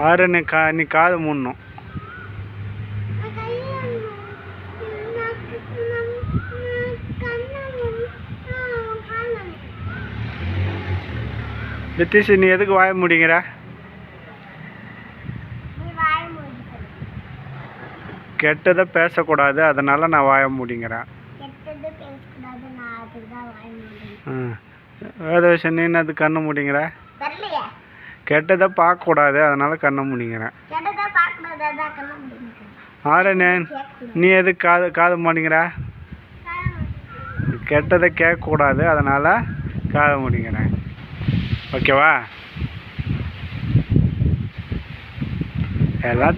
ஆறு நீ காது மூடணும். நிதிஷ் நீ எதுக்கு வாய முடிங்கிற? கெட்டதை பேசக்கூடாது, அதனால நான் வாய முடிங்கிறேன். வேதவேஷன் நீ அது கண்ணு முடிங்கிற? கெட்டதை பார்க்கக்கூடாது, அதனால கண்ணை முடிங்கிறேன். ஆரணே நீ எதுக்கு காது முடிங்கிற? கெட்டதை கேட்கக்கூடாது, அதனால் காதை முடிங்கிறேன். ஓகேவா? எல்லாம்